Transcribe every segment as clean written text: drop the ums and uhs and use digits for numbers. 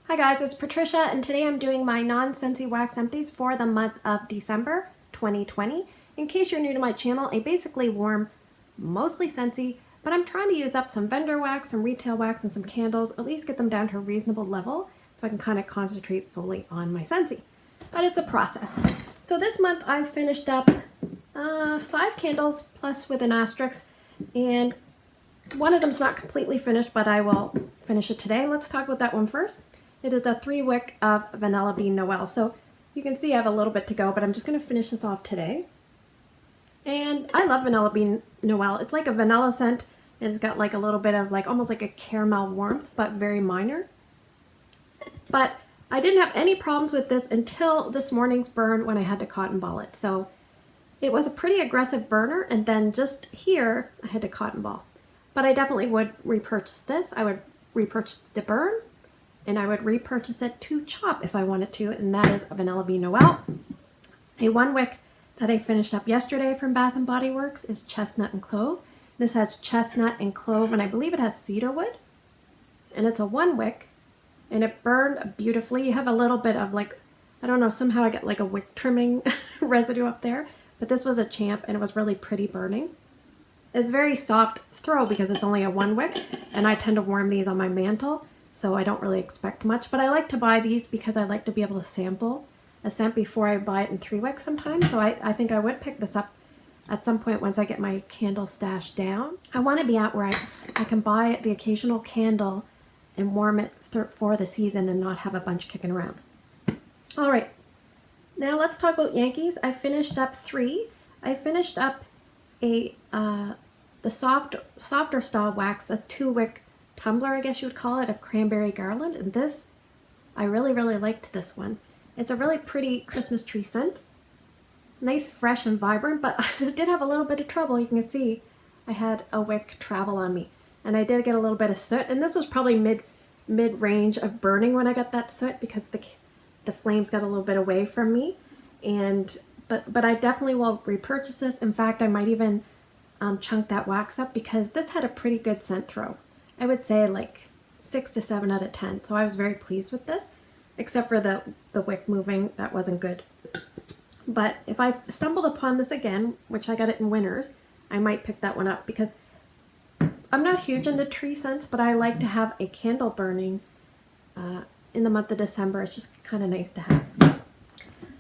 Hi guys, it's Patricia and today I'm doing my Non-Scentsy wax empties for the month of December 2020. In case you're new to my channel, I basically warm mostly Scentsy, but I'm trying to use up some vendor wax, some retail wax, and some candles, at least get them down to a reasonable level so I can kind of concentrate solely on my Scentsy. But it's a process. So this month I've finished up 5 candles plus with an asterisk, and one of them's not completely finished, but I will finish it today. Let's talk about that one first. It is a 3-wick of Vanilla Bean Noel. So you can see I have a little bit to go, but I'm just going to finish this off today. And I love Vanilla Bean Noel. It's like a vanilla scent, and it's got like a little bit of like almost like a caramel warmth, but very minor. But I didn't have any problems with this until this morning's burn when I had to cotton ball it. So it was a pretty aggressive burner, and then just here I had to cotton ball. But I definitely would repurchase this. I would repurchase the burn, and I would repurchase it to chop if I wanted to, and that is a Vanilla Bean Noel. A 1-wick that I finished up yesterday from Bath & Body Works is Chestnut and Clove. This has chestnut and clove, and I believe it has cedarwood. And it's a 1-wick, and it burned beautifully. You have a little bit of like, I don't know, somehow I get like a wick trimming residue up there, but this was a champ, and it was really pretty burning. It's very soft throw because it's only a 1-wick, and I tend to warm these on my mantle, so I don't really expect much. But I like to buy these because I like to be able to sample a scent before I buy it in 3-wicks sometimes. So I think I would pick this up at some point once I get my candle stash down. I want to be out where I can buy the occasional candle and warm it for the season and not have a bunch kicking around. All right, now let's talk about Yankees. I finished up 3. I finished up the softer style wax, a 2-wick tumbler, I guess you would call it, of Cranberry Garland. And this, I really liked this one. It's a really pretty Christmas tree scent. Nice, fresh, and vibrant, but I did have a little bit of trouble. You can see I had a wick travel on me, and I did get a little bit of soot, and this was probably mid-range of burning when I got that soot because the flames got a little bit away from me. And but I definitely will repurchase this. In fact, I might even chunk that wax up because this had a pretty good scent throw. I would say like 6 to 7 out of 10. So I was very pleased with this, except for the wick moving. That wasn't good. But if I stumbled upon this again, which I got it in Winners, I might pick that one up because I'm not huge into tree scents, but I like to have a candle burning in the month of December. It's just kind of nice to have.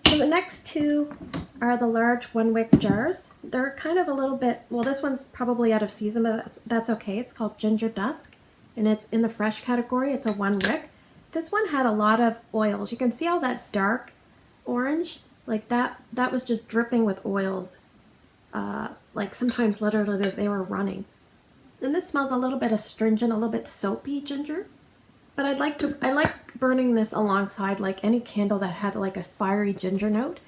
So the next 2 are the large 1-wick jars. They're kind of a little bit, well, this one's probably out of season, but that's okay. It's called Ginger Dusk, and it's in the fresh category. It's a 1-wick. This one had a lot of oils. You can see all that dark orange, like that was just dripping with oils. Like sometimes literally they were running. And this smells a little bit astringent, a little bit soapy ginger. But I like burning this alongside like any candle that had like a fiery ginger note.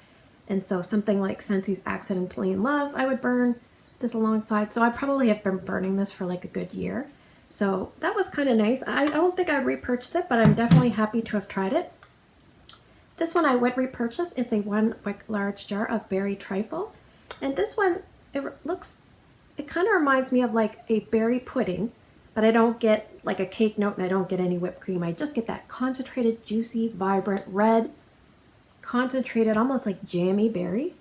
And so something like Scentsy's Accidentally in Love, I would burn this alongside. So I probably have been burning this for like a good year. So that was kind of nice. I don't think I'd repurchase it, but I'm definitely happy to have tried it. This one I would repurchase. It's a 1-wick large jar of berry trifle. And this one, it kind of reminds me of like a berry pudding, but I don't get like a cake note and I don't get any whipped cream. I just get that concentrated, juicy, vibrant, red, concentrated, almost like jammy berry.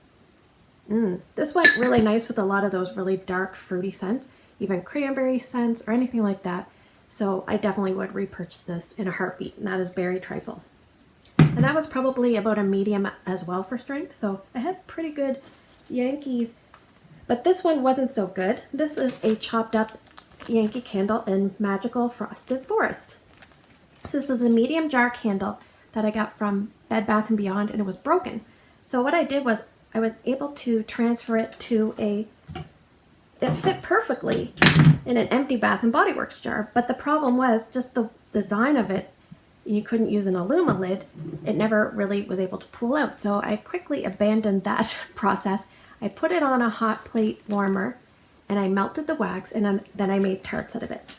This went really nice with a lot of those really dark fruity scents, even cranberry scents or anything like that. So I definitely would repurchase this in a heartbeat, and that is berry trifle. And that was probably about a medium as well for strength. So I had pretty good Yankees, but this one wasn't so good. This was a chopped up Yankee candle in Magical Frosted Forest. So this was a medium jar candle that I got from Bed Bath & Beyond, and it was broken. So what I did was I was able to transfer it to it fit perfectly in an empty Bath & Body Works jar. But the problem was just the design of it. You couldn't use an Illuma lid. It never really was able to pull out. So I quickly abandoned that process. I put it on a hot plate warmer and I melted the wax, and then I made tarts out of it.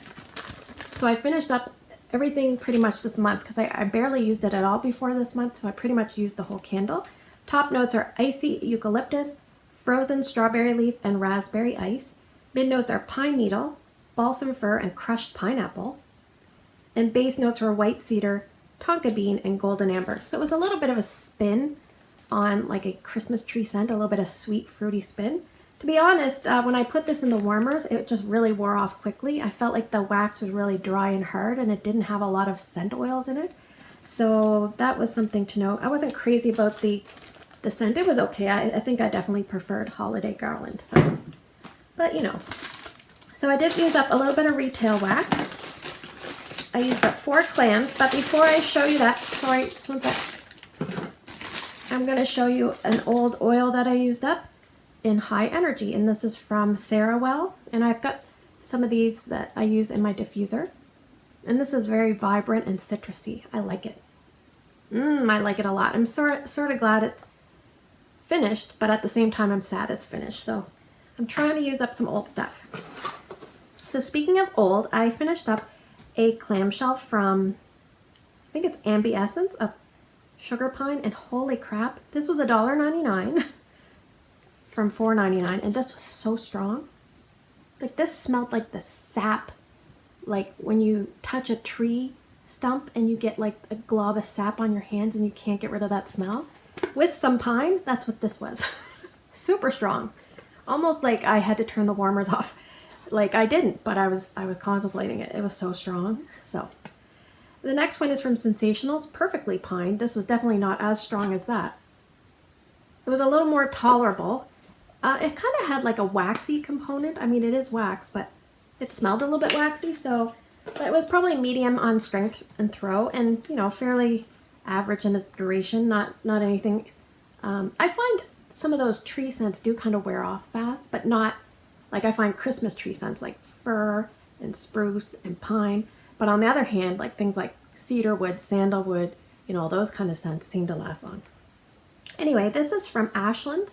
So I finished up everything pretty much this month because I barely used it at all before this month, so I pretty much used the whole candle. Top notes are icy eucalyptus, frozen strawberry leaf, and raspberry ice. Mid notes are pine needle, balsam fir, and crushed pineapple. And base notes were white cedar, tonka bean and golden amber. So it was a little bit of a spin on like a Christmas tree scent, a little bit of sweet fruity spin. To be honest, when I put this in the warmers, it just really wore off quickly. I felt like the wax was really dry and hard and it didn't have a lot of scent oils in it. So that was something to note. I wasn't crazy about the scent. It was okay. I think I definitely preferred Holiday Garland. So, but you know. So I did use up a little bit of retail wax. I used up 4 clams, but before I show you that, sorry, just one sec. I'm going to show you an old oil that I used up in High Energy, and this is from Therewell, and I've got some of these that I use in my diffuser, and this is very vibrant and citrusy. I like it. I like it a lot. I'm sort of glad it's finished, but at the same time I'm sad it's finished, so I'm trying to use up some old stuff. So speaking of old, I finished up a clamshell from, I think it's Ambiescents of Sugar Pine, and holy crap, this was $1.99 from $4.99, and this was so strong. Like, this smelled like the sap, like when you touch a tree stump and you get like a glob of sap on your hands and you can't get rid of that smell. With some pine, that's what this was. Super strong. Almost like I had to turn the warmers off. Like, I didn't, but I was contemplating it. It was so strong. So the next one is from Scentsationals, Perfectly Pine. This was definitely not as strong as that. It was a little more tolerable. It kind of had like a waxy component. I mean, it is wax, but it smelled a little bit waxy, so it was probably medium on strength and throw, and you know, fairly average in its duration. Not anything. I find some of those tree scents do kind of wear off fast, but not like I find Christmas tree scents like fir and spruce and pine. But on the other hand, like things like cedarwood, sandalwood, you know, those kind of scents seem to last long. Anyway, this is from Ashland,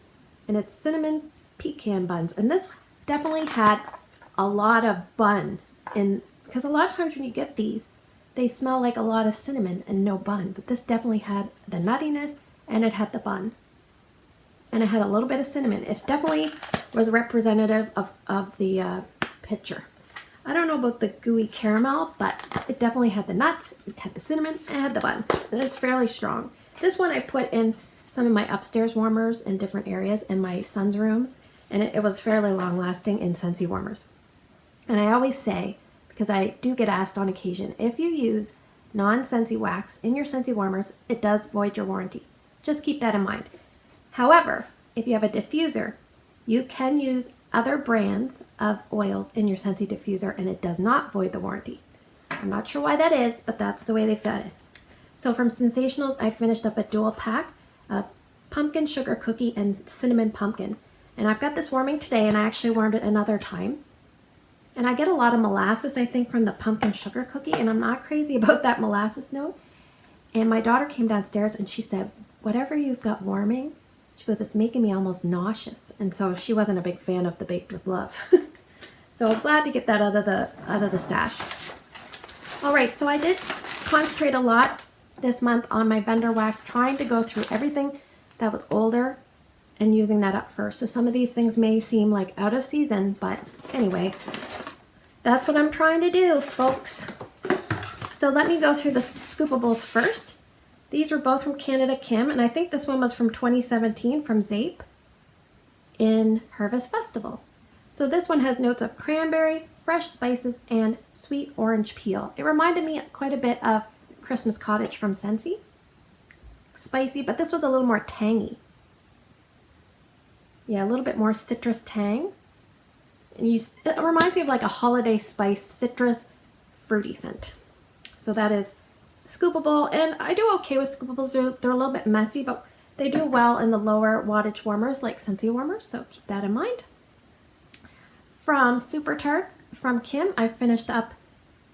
and it's cinnamon pecan buns. And this definitely had a lot of bun in, because a lot of times when you get these, they smell like a lot of cinnamon and no bun. But this definitely had the nuttiness, and it had the bun. And it had a little bit of cinnamon. It definitely was representative of the picture. I don't know about the gooey caramel, but it definitely had the nuts, it had the cinnamon, and it had the bun. And it's fairly strong. This one I put in some of my upstairs warmers in different areas in my son's rooms, and it was fairly long lasting in Scentsy warmers. And I always say, because I do get asked on occasion, if you use non-Scentsy wax in your Scentsy warmers, it does void your warranty. Just keep that in mind. However, if you have a diffuser, you can use other brands of oils in your Scentsy diffuser, and it does not void the warranty. I'm not sure why that is, but that's the way they've done it. So from Scentsationals, I finished up a dual pack of pumpkin sugar cookie and cinnamon pumpkin. And I've got this warming today, and I actually warmed it another time. And I get a lot of molasses, I think, from the pumpkin sugar cookie, and I'm not crazy about that molasses note. And my daughter came downstairs and she said, whatever you've got warming, she goes, it's making me almost nauseous. And so she wasn't a big fan of the Baked with Love. So I'm glad to get that out of the stash. All right, so I did concentrate a lot this month on my vendor wax, trying to go through everything that was older and using that up first. So some of these things may seem like out of season, but anyway, that's what I'm trying to do, folks. So let me go through the Scoopables first. These were both from Canada Kim, and I think this one was from 2017 from Zeep in Harvest Festival. So this one has notes of cranberry, fresh spices, and sweet orange peel. It reminded me quite a bit of Christmas Cottage from Scentsy. Spicy, but this was a little more tangy. Yeah, a little bit more citrus tang. And it reminds me of like a holiday spice citrus fruity scent. So that is Scoopable, and I do okay with Scoopables. They're a little bit messy, but they do well in the lower wattage warmers like Scentsy warmers, so keep that in mind. From Supertarts from Kim, I finished up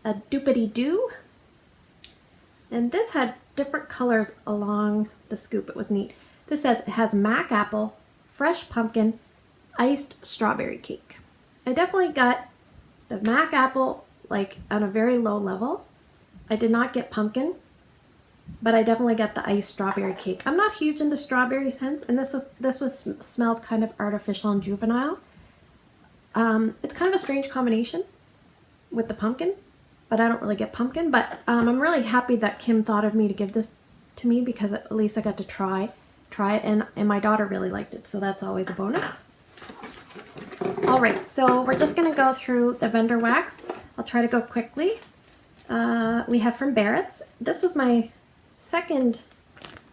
a Doopity Doo, and this had different colors along the scoop. It was neat. This says it has mac apple, fresh pumpkin, iced strawberry cake. I definitely got the mac apple like on a very low level. I did not get pumpkin, but I definitely got the iced strawberry cake. I'm not huge into strawberry scents, and this was smelled kind of artificial and juvenile. It's kind of a strange combination with the pumpkin, but I don't really get pumpkin. But I'm really happy that Kim thought of me to give this to me, because at least I got to try it, and my daughter really liked it, so that's always a bonus. Alright, so we're just going to go through the vendor wax. I'll try to go quickly. We have from Barrett's. This was my second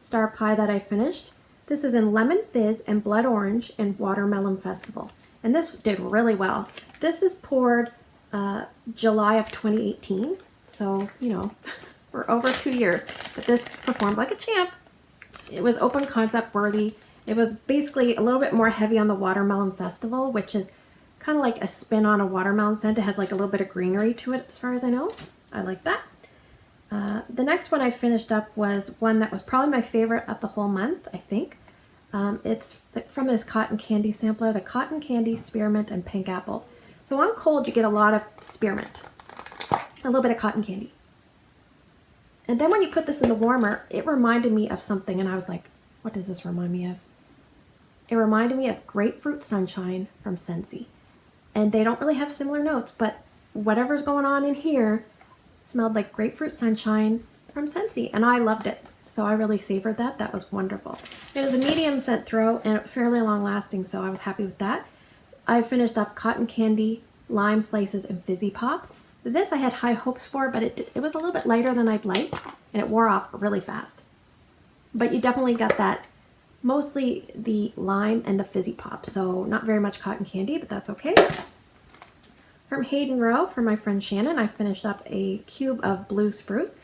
star pie that I finished. This is in Lemon Fizz and Blood Orange and Watermelon Festival. And this did really well. This is poured July of 2018. So, you know, we're over 2 years. But this performed like a champ. It was open concept worthy. It was basically a little bit more heavy on the Watermelon Festival, which is kind of like a spin on a watermelon scent. It has like a little bit of greenery to it, as far as I know. I like that. The next one I finished up was one that was probably my favorite of the whole month, I think. It's from this cotton candy sampler, the Cotton Candy Spearmint and Pink Apple. So on cold, you get a lot of spearmint, a little bit of cotton candy. And then when you put this in the warmer, it reminded me of something, and I was like, what does this remind me of? It reminded me of Grapefruit Sunshine from Scentsy. And they don't really have similar notes, but whatever's going on in here smelled like Grapefruit Sunshine from Scentsy, and I loved it. So I really savored that. That was wonderful. It was a medium scent throw and fairly long lasting, so I was happy with that. I finished up Cotton Candy, Lime Slices, and Fizzy Pop. This I had high hopes for, but it was a little bit lighter than I'd like, and it wore off really fast. But you definitely got that, mostly the lime and the Fizzy Pop, so not very much cotton candy, but that's okay. From Hayden Rowe, for my friend Shannon, I finished up a cube of blue spruce.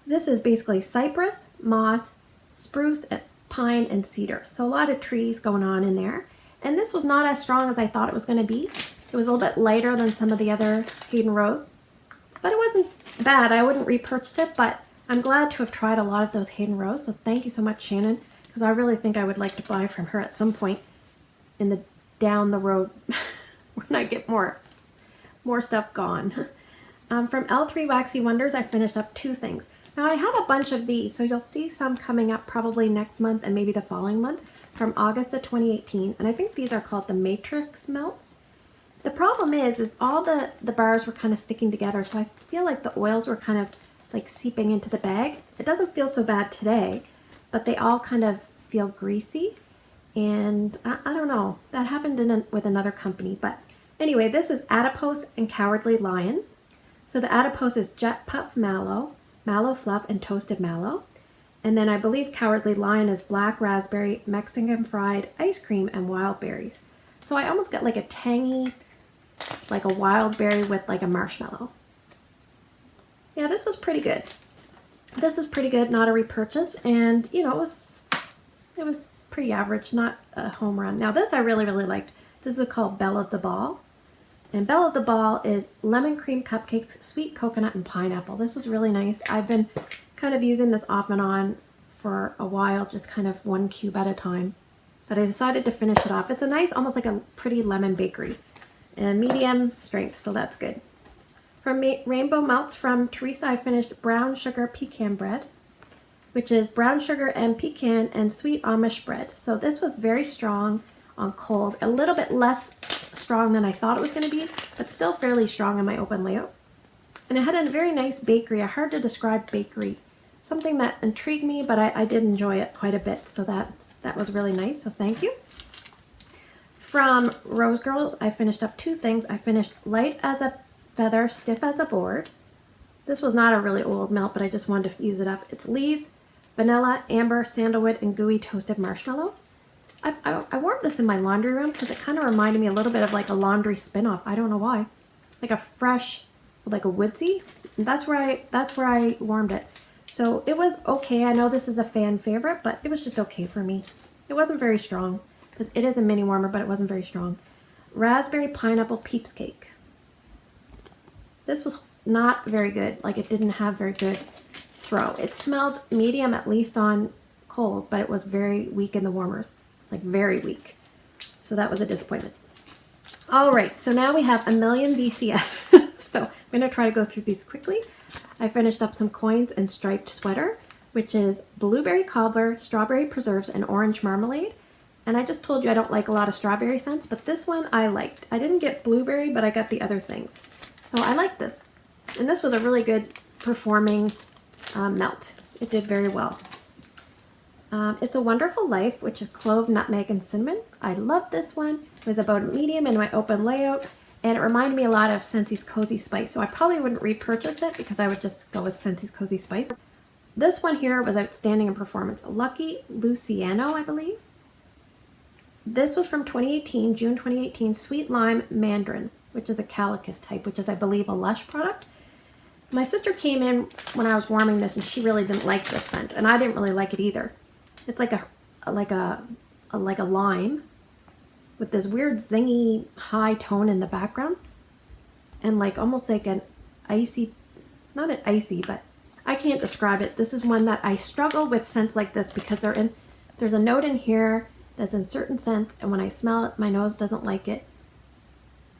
This is basically cypress, moss, spruce, pine, and cedar. So a lot of trees going on in there. And this was not as strong as I thought it was going to be. It was a little bit lighter than some of the other Hayden Rows. But it wasn't bad. I wouldn't repurchase it, but I'm glad to have tried a lot of those Hayden Rows. So thank you so much, Shannon, because I really think I would like to buy from her at some point in the down the road when I get more stuff gone. From L3 Waxy Wonders, I finished up 2 things. Now I have a bunch of these, so you'll see some coming up probably next month and maybe the following month from August of 2018. And I think these are called the Matrix Melts. The problem is all the bars were kind of sticking together, so I feel like the oils were kind of like seeping into the bag. It doesn't feel so bad today, but they all kind of feel greasy. And I don't know, that happened with another company, but anyway, this is Adipose and Cowardly Lion. So the Adipose is Jet Puff Mallow, Mallow Fluff, and Toasted Mallow. And then I believe Cowardly Lion is Black Raspberry, Mexican Fried Ice Cream, and Wild Berries. So I almost got like a tangy, like a wild berry with like a marshmallow. Yeah, this was pretty good. This was pretty good, not a repurchase. And, you know, it was pretty average, not a home run. Now this I really, really liked. This is called Belle of the Ball. And Belle of the Ball is lemon cream cupcakes, sweet coconut, and pineapple. This was really nice. I've been kind of using this off and on for a while, just kind of 1 cube at a time. But I decided to finish it off. It's a nice, almost like a pretty lemon bakery. And medium strength, so that's good. From Rainbow Melts from Teresa, I finished Brown Sugar Pecan Bread, which is brown sugar and pecan and sweet Amish bread. So this was very strong on cold, a little bit less strong than I thought it was going to be, but still fairly strong in my open layout. And it had a very nice bakery, a hard to describe bakery, something that intrigued me, but I did enjoy it quite a bit, so that was really nice, so thank you. From Rosegirls, I finished up 2 things. I finished Light as a Feather, Stiff as a Board. This was not a really old melt, but I just wanted to use it up. It's leaves, vanilla, amber, sandalwood, and gooey toasted marshmallow. I wore this in my laundry room because it kind of reminded me a little bit of like a laundry spin-off. I don't know why. Like a fresh, like a woodsy. That's where I warmed it. So it was okay. I know this is a fan favorite, but it was just okay for me. It wasn't very strong because it is a mini warmer, but it wasn't very strong. Raspberry Pineapple Peeps Cake. This was not very good. Like it didn't have very good throw. It smelled medium, at least on cold, but it was very weak in the warmers. Like very weak. So that was a disappointment. All right, so now we have a million VCS. So I'm going to try to go through these quickly. I finished up some coins and striped sweater, which is blueberry cobbler, strawberry preserves, and orange marmalade. And I just told you I don't like a lot of strawberry scents, but this one I liked. I didn't get blueberry, but I got the other things. So I like this. And this was a really good performing melt. It did very well. It's a Wonderful Life, which is clove, nutmeg, and cinnamon. I love this one. It was about a medium in my open layout, and it reminded me a lot of Scentsy's Cozy Spice, so I probably wouldn't repurchase it because I would just go with Scentsy's Cozy Spice. This one here was outstanding in performance. Lucky Luciano, I believe. This was from 2018, June 2018, Sweet Lime Mandarin, which is a calicus type, which is, I believe, a Lush product. My sister came in when I was warming this, and she really didn't like this scent, and I didn't really like it either. It's like a lime with this weird zingy high tone in the background, and like almost like an icy, not an icy, but I can't describe it. This is one that I struggle with scents like this because there's a note in here that's in certain scents, and when I smell it, my nose doesn't like it,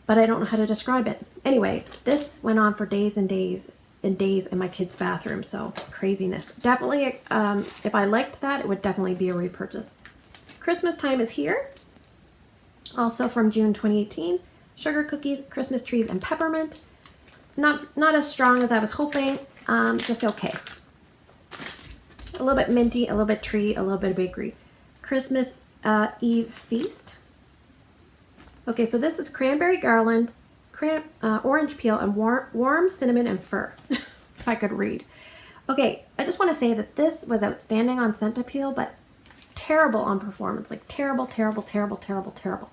but I don't know how to describe it. Anyway, this went on for days and days and days in my kids' bathroom, so craziness. Definitely, if I liked that, it would definitely be a repurchase. Christmas Time is here. Also from June 2018, Sugar Cookies, Christmas Trees, and Peppermint. Not as strong as I was hoping, just okay. A little bit minty, a little bit tree, a little bit of bakery. Christmas Eve Feast. Okay, so this is Cranberry Garland, orange peel, and warm cinnamon and fir. If I could read. Okay, I just want to say that this was outstanding on scent appeal, but terrible on performance. Like terrible, terrible, terrible, terrible, terrible.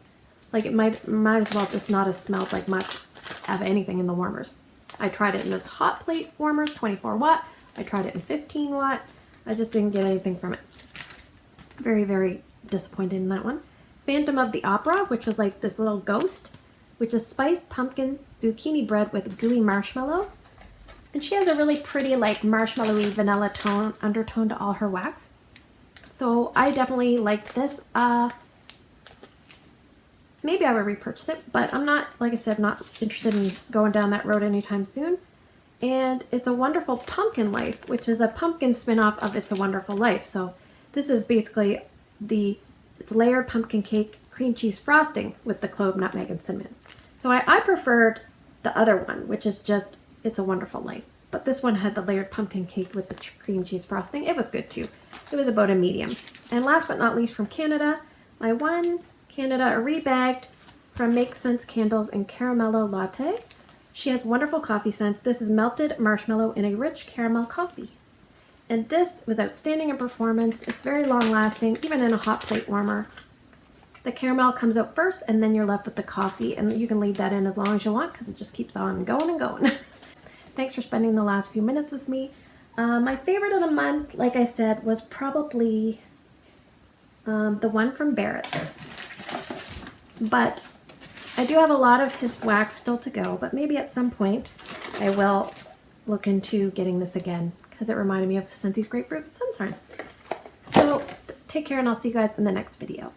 Like it might as well just not have smelled like much of anything in the warmers. I tried it in this hot plate warmers, 24 watt. I tried it in 15 watt. I just didn't get anything from it. Very, very disappointed in that one. Phantom of the Opera, which was like this little ghost, which is spiced pumpkin zucchini bread with gooey marshmallow. And she has a really pretty like marshmallowy vanilla tone, undertone to all her wax. So I definitely liked this. Maybe I would repurchase it, but I'm not, like I said, not interested in going down that road anytime soon. And It's a Wonderful Pumpkin Life, which is a pumpkin spin-off of It's a Wonderful Life. So this is basically it's layered pumpkin cake cream cheese frosting with the clove, nutmeg, and cinnamon. So I preferred the other one, which is just It's a Wonderful Life. But this one had the layered pumpkin cake with the cream cheese frosting. It was good too. It was about a medium. And last but not least from Canada, my one Canada rebagged from Make Sense Candles and Caramello Latte. She has wonderful coffee scents. This is melted marshmallow in a rich caramel coffee. And this was outstanding in performance. It's very long lasting, even in a hot plate warmer. The caramel comes out first, and then you're left with the coffee, and you can leave that in as long as you want because it just keeps on going and going. Thanks for spending the last few minutes with me. My favorite of the month, like I said, was probably the one from Barrett's. But I do have a lot of his wax still to go, but maybe at some point I will look into getting this again because it reminded me of Scentsy's Grapefruit Sunshine. So take care, and I'll see you guys in the next video.